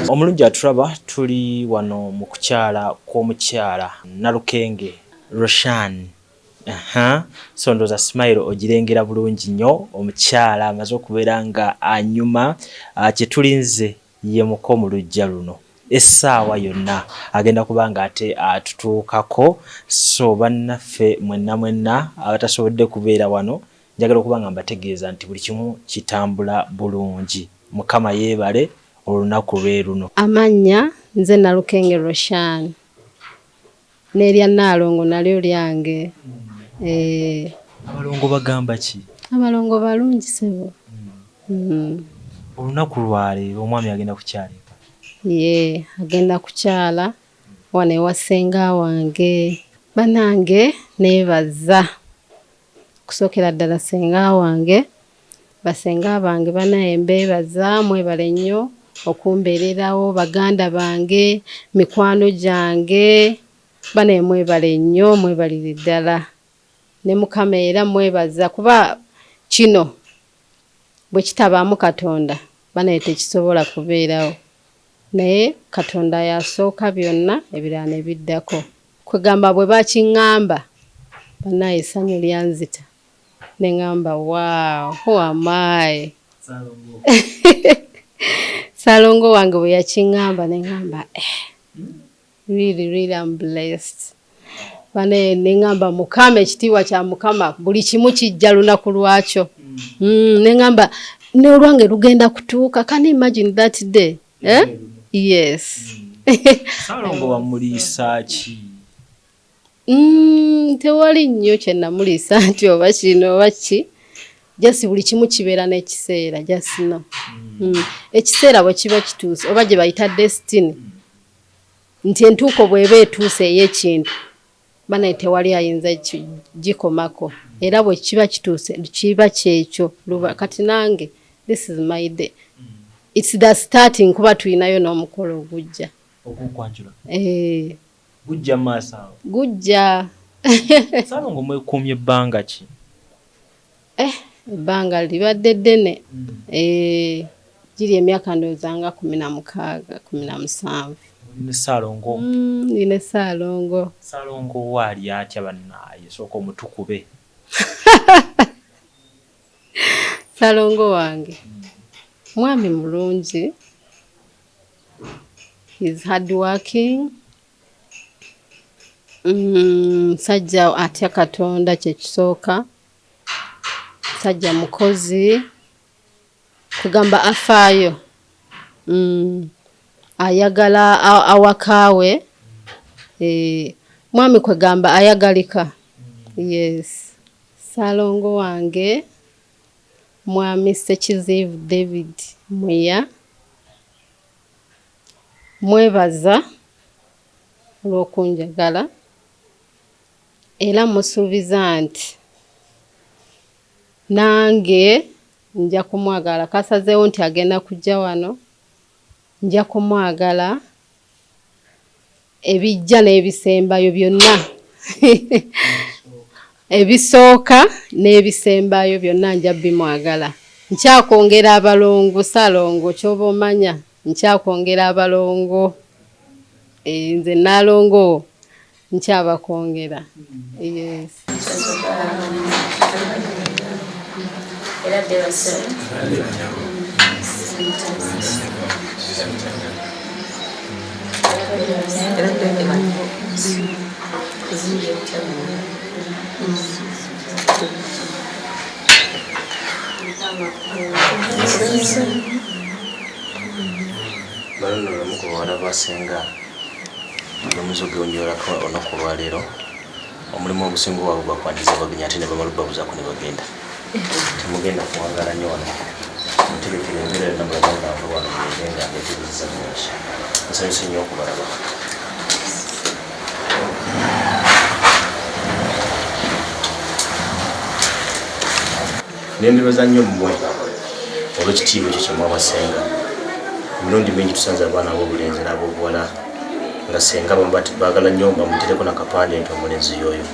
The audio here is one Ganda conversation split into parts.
Omulungi atulaba tuli wano mu kukyala kw'omukyala Nalukenge Roshan. So ndoza smile ogirengera bulungi nnyo omukyala amaze okubeera nga anyuma kye tulinze ye muko mu lujja luno essaawa yonna agenda kubanga ate atutuukako. So bannaffe mwenna abatasobodde kubeera wano njagala okuba nga mbategeeza nti buli kimu kitambula bulungi. Mukama yeebale olunaku lwe luno. Amannya nze Nalukenge Roshan n'erya Nalongo nalyo lyange. Abalongo bagamba ki? Abalongo balungi sebo. Olunaku lwaleero omwami agenda kukyalika. Agenda kukyala wane wasenga wange. Banange neebaza kusookera ddala senga wange, basenga bange banaye mbeebaza mwebale nnyo okumbeererawo, baganda bange, mikwano gyange, banaye mwebale nnyo, mwebalire ddala. Ne Mukama era mwebaza kuba kino bwe kitabaamu Katonda banaye tekisobola kubeerawo. Naye Katonda yasooka byonna ebirala ne biddako. Kwegamba bwe bakiŋŋamba banaye essanyu lyanzita. Ne ŋŋamba wow, who am I? Ssalongo wange bwe yakiŋŋamba ne ŋŋamba really I'm blessed. Banaye ne ŋŋamba Mukama, ekitiibwa kya Mukama buli kimu kijja lunaku lwakyo. Ne ŋŋamba n'olwange lugenda kutuuka. Can you imagine that day? Yes. Ssalongo wamuliisa ki? Tewali nnyo kye namuliisa nti oba kino oba ki. Jasi buli kimu kibeera n'ekiseera just no. Ekiseera bwe kiba kituuse oba gye bayita destiny nti entuuko bw'eba etuuse ey'ekintu banaye tewali ayinza gikomako. Era bwe kiba kituuse kiba kyekyo. Kati nange this is my day. It's the starting kuba tulinayo n'omukolo ogujja. Okukwanjula? Gujja maaso awo? Gujja. Ssalongo mwekuumye ebbanga ki? Ebbanga libadde ddene. Giri emyaka ndowooza nga 16, 17. Ne Ssalongo? Nine Ssalongo. Ssalongo waali atya bannaye? Sooka omutukube. Ssalongo wange mwami mulungi. He's hard working. Sajja atya Katonda kye kisooka. Sajja mukozi. Kugamba afaayo. Ayagala awakaawe. Mwami kwegamba ayagalika. Yes. Ssalongo wange mwami Sekizivu David Muya. Mwebaza olw'okunjagala era musuubiza nti nange nja kumwagala. Kasazeewo nti agenda kujja wano, nja kumwagala ebijja n'ebisembayo byonna. Ebisooka n'ebisembayo byonna nja bimwagala. Nkyakwongera abalongo Ssalongo ky'oba omanya. Nkyakwongera abalongo. Nze Nalongo nkyabakwongera. Yes. Balono mukuwala basenga nomuzoge onyorako olunaku lwaleero omulimu ogusinga waabwe bakwandiza bagenya ate ne bamala babuzaako ne bagenda. Temugenda kuwangala nnyo wano muterekera embeera yonna mulabanga wano mugenga ng'ejuliza mungi. Nsanyusa nnyo okubalaba. Nendibaza nnyo mmwe olw'ekitiibwa ekyo kye mwabasenga. Emirundi mingi tusanze abaana ab'obulenzi n'ab'obuwala nga senga baagala nnyo bamutereko n'akapande nti omulenzi y'oyo.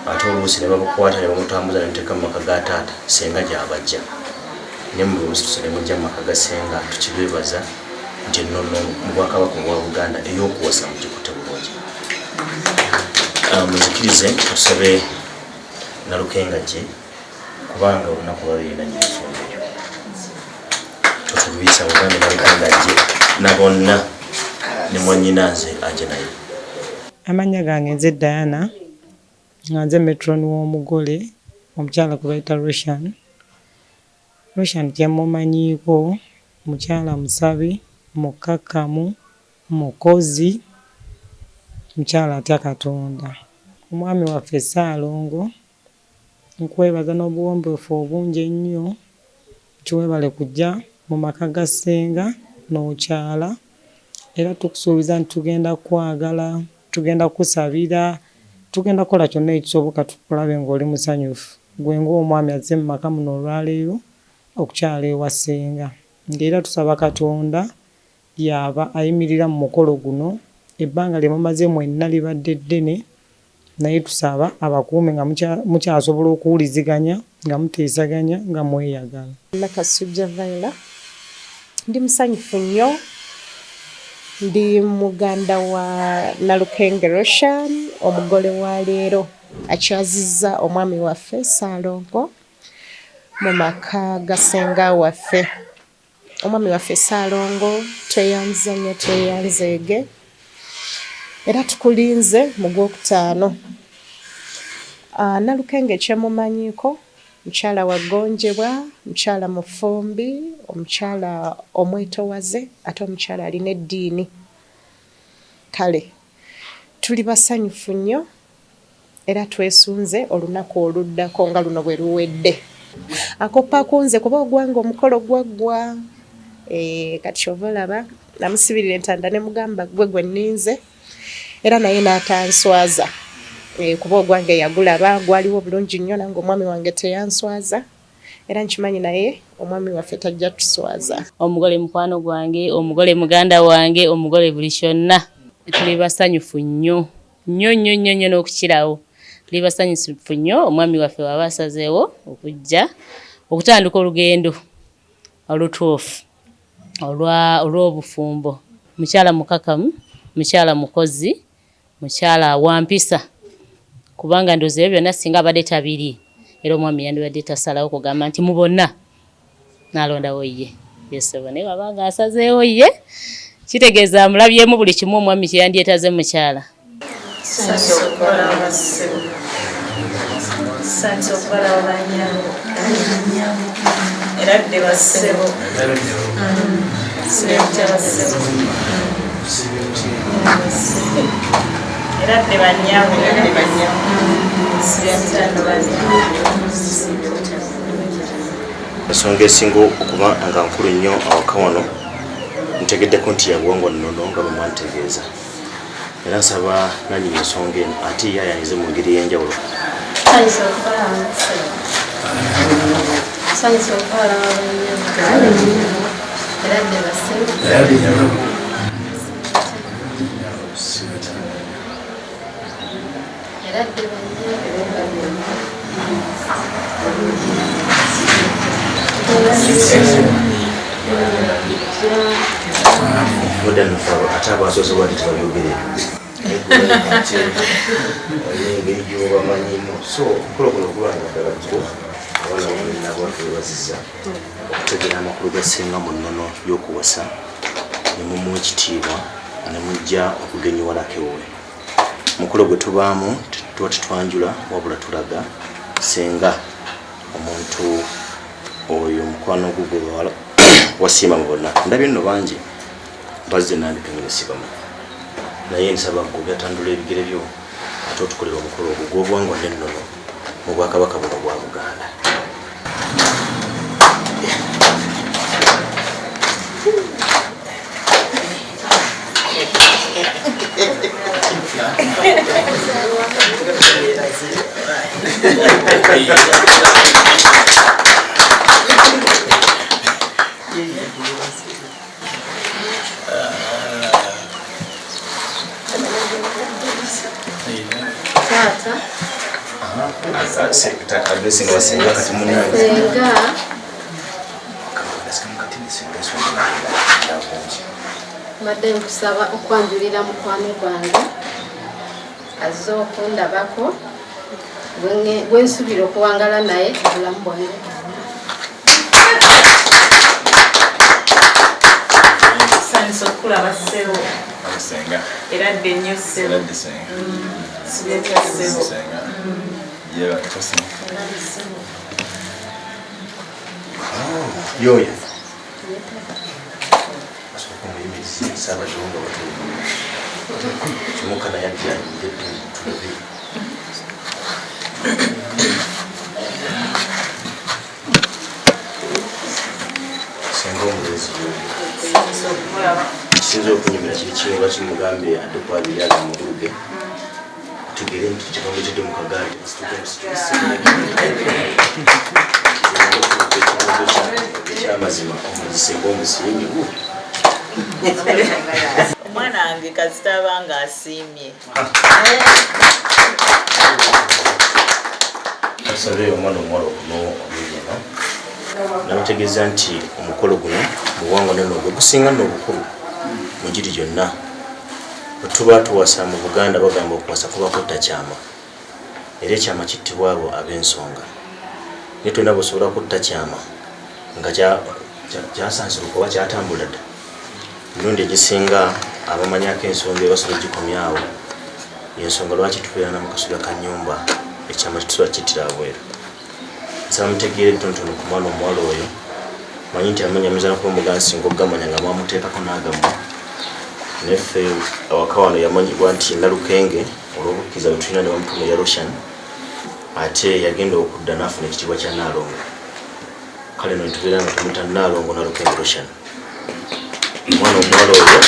ate oluusi ne babukwata ne bamutambuza ne muteeka mu maka ga taata senga gy'abajja ne mu luusi tuse ne mujja mu maka ga senga tukibeebaza nti ennono mu bwakabaka obwa Buganda ey'okuwasa mugikutte bulungi. Muzikirize tusabe Nalukenge gye kubanga olunaku lwaleero nnyo ensonga eyo tutulwisa Buganda Nalukenge gye na bonna ne mwannyinaze agye naye. Amanya gange nze Diana nga nze metron w'omugole omukyala gwe bayita Roshan. Roshan kyemumanyiiko mukyala musabi, mukkakkamu, mukozi, mukyala atya Katonda. Omwami waffe Ssalongo nkwebaza n'obuwombeefu obungi ennyo kiwebale kujja mu maka ga ssenga n'okyala era tukusuubiza nti tugenda kwagala, tugenda kusabira, tugenda kukola kyonna ekisoboka tukulabe ng'oli musanyufu gwe ng'omwami azze mu maka muno olwaleero okukyala ewa ssenga. Ng'era tusaba Katonda yaba ayimirira mu mukolo guno ebbanga lye mumaze mwenna libadde ddene naye tusaba abakuume nga mukyasobola okuwuliziganya nga muteesaganya nga mweyagala. Nakasujja Vaila ndi musanyufu nnyo, ndi muganda wa Nalukenge Roshan omugole wa leero akyazizza omwami waffe Ssalongo mu maka ga ssenga waffe. Omwami waffe Ssalongo tweyanza nnyo tweyanzeege era tukulinze mu Gwokutaano. Nalukenge kyemumanyiiko mukyala wagonjebwa, mukyala mufumbi, omukyala omwetowaze ate omukyala alina eddiini. Kale tuli basanyufu nnyo era twesunze olunaku oluddako nga luno bwe luwedde. Akoppa akunze kuba ogwanga omukolo gwaggwa kati kyova olaba namusibirira entanda ne mugamba gwe nninze era naye n'atanswaza kuba ogwange yagulaba gwaliwo bulungi nnyo nange omwami wange teyanswaza era nkimanyi naye omwami waffe tajja tuswaza. Omugole mukwano gwange, omugole muganda wange, omugole buli kyonna. Tuli basanyufu nnyo nnyo nnyo nnyo nnyo n'okukirawo. Tuli basanyufu nnyo omwami waffe waba asazeewo okujja okutandika olugendo olutuufu olw'obufumbo. Mukyala mukakamu, mukyala mukozi, mukyala wampisa kubanga ndowooza ebyo byonna singa abadde tabiri era omwami yandibadde tasalawo kugamba nti mu bonna n'alondawo ye. Yesebo naye wabanga asazeewo ye kitegeeza amulabyemu buli kimu omwami kye yandyetaze mukyala. Ensonga esinga okuba nga nkulu nnyo awaka wano ntegeddeko nti yabuwangwa nnono nga bwe mwantegeeza era nsaba nannyini ensonga eno ate ye ayanize mu ngeri y'enjawulo. Ate abasoose bwati tebabyogere engeri gyobamanyimu so okukola kuno okulwanga ddala kuko abaana bamwenabwatu bebazizza okutegeera amakulu gasinga mu nnono y'okuwasa ne mumuwa ekitiibwa ne mujja okugenyiwalako ewe. Mukolo gwe tubaamu tuba tetwanjula wabula tulaga senga omuntu oyo mukwano gwo gwe wasiima mu bonna. Ndabye nno bangi bazze Nalukenge nesibamu naye nsaba gwe byatandula ebigere byo ate otukolera omukolo ogwo gw'obuwangwa n'ennono mu bwakabaka buno bwa Buganda. Tata adresi nga basenga kati munange senga mbadde nkusaba okwanjulira mukwano gwange azze okundabako bwensuubira okuwangala naye obulamu bwange Sanso okulaba ssebo asenga era dde nnyo ssebo sibetya ssebo yoyo kimukana yajjanyire tulabe senga omulezi kisinza okunyumira kiri kimu bakimugambye adde kwabiryaga mu buluge tegere nti kibongetedde mu kagaali ekyamazima omulizi senga omusiimi omwana wange kasitaba nga asiimye asabe omwana omuwala okunoomulina namutegeeza nti omukolo guno mubuwangwa nenogwe gusinga n'obukulu mu giri gyonna bwe tuba tuwasa mu Buganda bagamba okuwasa kuba kutta kyama era ekyama kittibwa abo ab'ensonga naye tulina bwesobola kutta kyama nga kyasansira okuba kyatambula dda emirundi egisinga abamanyako ensonga ebasobola ogikomyawo yensonga lwaki tubeera na mukasolya ka nnyumba ekyama kitusobola kittira abweru nsaba mutegeere ttonotono ku mwana omuwala oyo manyi nti amanyamiza nakuba omuganda singa ogamanya nga mwamuteekako n'agamu neffe awaka wano yamanyibwa nti Nalukenge olw'obukkiriza bwe tulina ne bamutuma ya Roshan ate yagenda okudda n'afuna ekitiibwa kya Nalongo kale no nitubeera nga tumuta Nalongo Nalukenge Roshan omwana omuwala oyo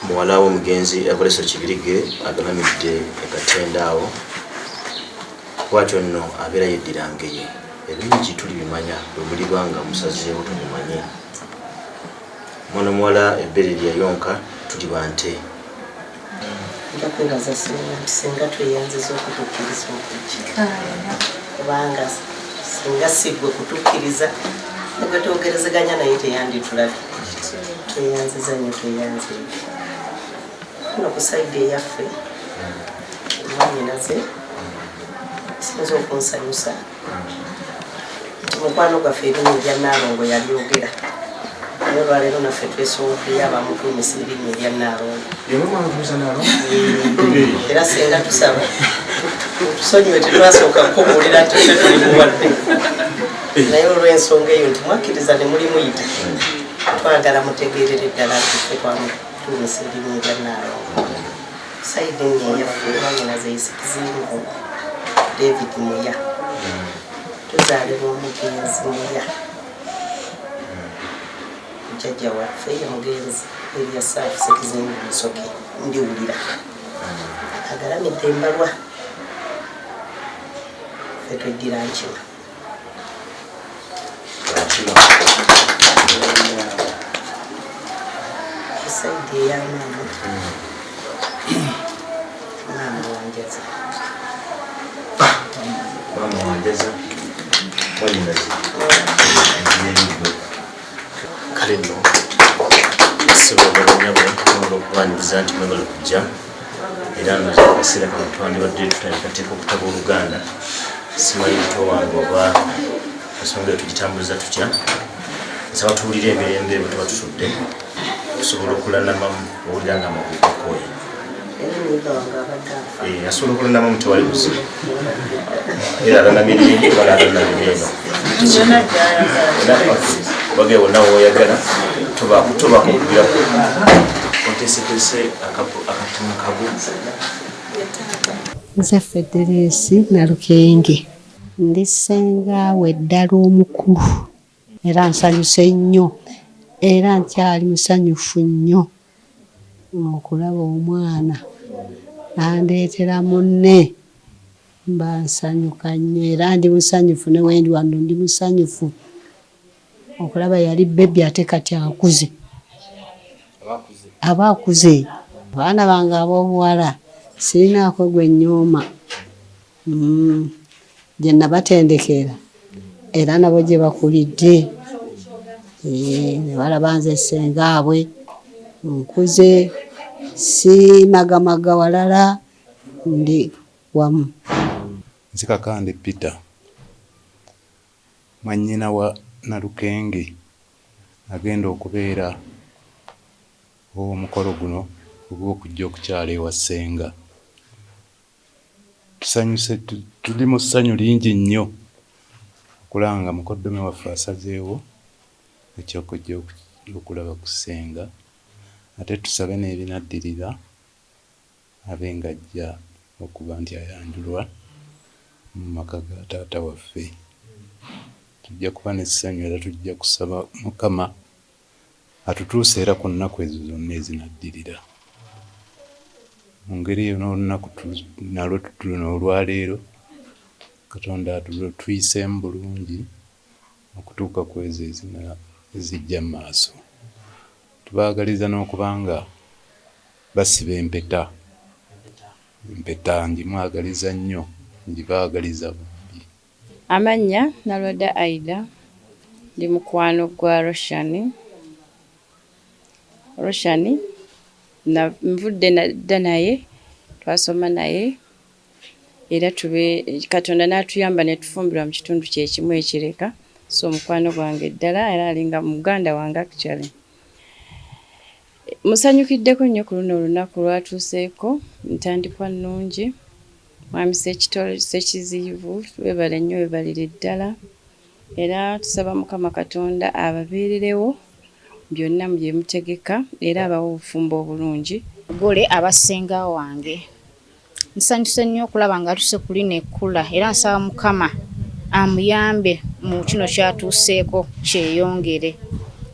muwala w'omugenzi Avoleso Kibirige agalamidde egatenda awo bwatyo nno abeera yeddirangeyo ebingi tuli bimanya bwe muliba nga musazeewo tubimanye omwana omuwala ebbere lyayonka tuli bante ndakwebaza singa tweyanziza okutukkiriza okujja kubanga singa sigwe kutukkiriza negwe twogerezeganya naye teyanditulabe tweyanziza nyo tweyanzire no ku saidi eyaffe mwanyinaze sinza okunsanyusa nti mukwano gwaffe erinnya erya Nalongo yalyogera naye olwaleero naffe twesoboddeyo abamutuumisa erinnya erya Nalongo era senga tusaba tusonyiwe tetwasooka kukubuulira nti ffe tuli muwadde naye olw'ensonga eyo nti mwakkiriza ne muli muyita twagala mutegeerere ddala nti ffe twamutuumisa erinnya erya Nalongo saidi nnya eyaffe wanyinaze Sekizivu David Muya tuzaalibwa omugenzi Muya jjajja waffe ye mugenzi erya Saafu Sekizivu Musoke ndiwulira agalamidde embalwa ffe tweddira nkima esaidi ey'amaama maama wanjaza mama wanjaza mwanyinaze kale nno sibagabanyabo okubaniriza nti mwebale kujja era nakaseera kano twandibadde tutandikateeka okutaba Oluganda simanyi muto wange oba ensonga tugitambuliza tutya nsaba tuwulire emirembe bwe tuba tutudde tusobola okulanamamu owulira nga amakuukakooye asobola okulanamamu tewali buzibu era alanamirire wala alanamire eno bage wonna woyagala tubakukubiraku oteeseteese akatumu kabu nze Federesi Nalukenge ndi ssengaawe ddala omukulu era nsanyuse nnyo era nkyali musanyufu nnyo okulaba omwana nandeetera munne mba nsanyuka nnyo era ndi musanyufu ne wendi wano ndi musanyufu okulaba yali bebi ate kati akuze aba akuze abaana bange ab'obuwala sirinaako gwe nyooma gye nabatendekera era nabo gye bakulidde ne balaba nze ssengaabwe nkuze si magamaga walala ndi wamu. Nzikakande Peter mwannyina wa Nalukenge agenda okubeera omukolo guno ogw'okujja okukyala ewa ssenga. Tusanyuse, tuli mu ssanyu lingi nnyo okulanga mukoddomi waffe asazeewo ekyokujja okulaba ku ssenga, ate tusabe n'ebinaddirira abe ng'ajja okuba nti ayanjulwa mu maka ga taata waffe. Tujja kuba n'essanyu era tujja kusaba Mukama atutuuse era ku nnaku ezo zonna ezinaddirira. Mu ngeri eyo n'olunaku nalwo tuno olwaleero Katonda atuyiseemu bulungi okutuuka ku ezo ezijja mu maaso. Tubaagaliza n'okubanga basiba empeta ngimwagaliza nnyo, ngibaagaliza bumbi. Amannya Nalwada Aida, ndi mukwano gwa Roshan. Roshan nvudde nadda naye, twasoma naye era Katonda n'atuyamba ne tufumbirwa mu kitundu kye kimu ekireka, so mukwano gwange ddala era alinga muganda wange actually. Musanyukiddeko nnyo ku luno olunaku lwatuuseeko, ntandikwa nnungi. Mwami Sekizivu, webale nnyo, webalire ddala. Era tusaba Mukama Katonda ababeererewo byonna mu bye mutegeka era abawa obufumbo obulungi. Gole abasenga wange. Nsanyuse nnyo okulaba nga tuse ku lino ekkula era nsaba Mukama amuyambe mu kino kyatuuseeko kyeyongere.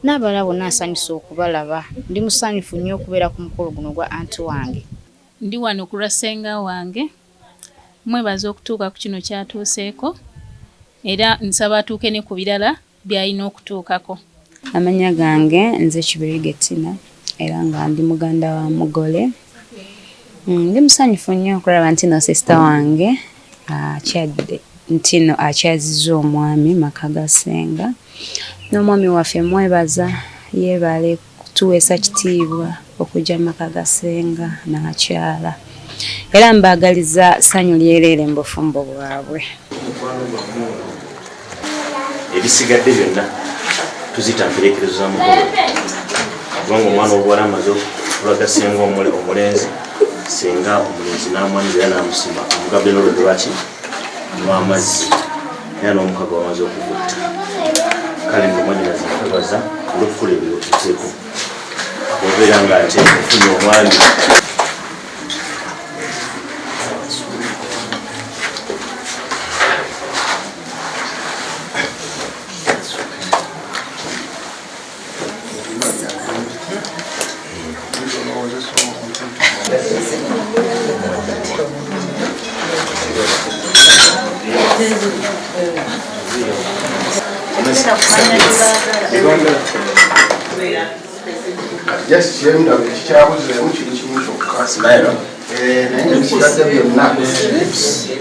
N'abalala bonna nsanyuse okubalaba. Ndi musanyufu nnyo okubeera ku mukolo guno gwa anti wange. Ndi wano ku lwa ssenga wange. Mwebaza okutuuka ku kino kyatuuseeko era nsaba atuuke ne ku birala by'alina okutuukako. Amannya gange nze Kibirige Tina era nga ndi muganda wa Mugole. Ndi musanyufu nnyo okulaba nti no sister wange akyadde ntino akyazizza omwami maka ga ssenga. N'omwami waffe mwebaza yeebale kutuweesa kitiibwa okujja maka ga ssenga n'akyala. Era mbaagaliza ssanyu lyereere mu bufumbo bwabwe. Ebisigadde byonna tuzita mperekerezo za mukolo. Kubanga omwana obuwala amaze okulaga ssenga omulenzi, ssenga omulenzi n'amwaniriza n'amusima amugabye n'oludde lwaki lw'amazzi era n'omukago wamaze okugutta. Kale nno mwanyina zinkabaza olw'okufula ebyoteeko obeera nga ate ofunye omwami Just shame that the child was a much in the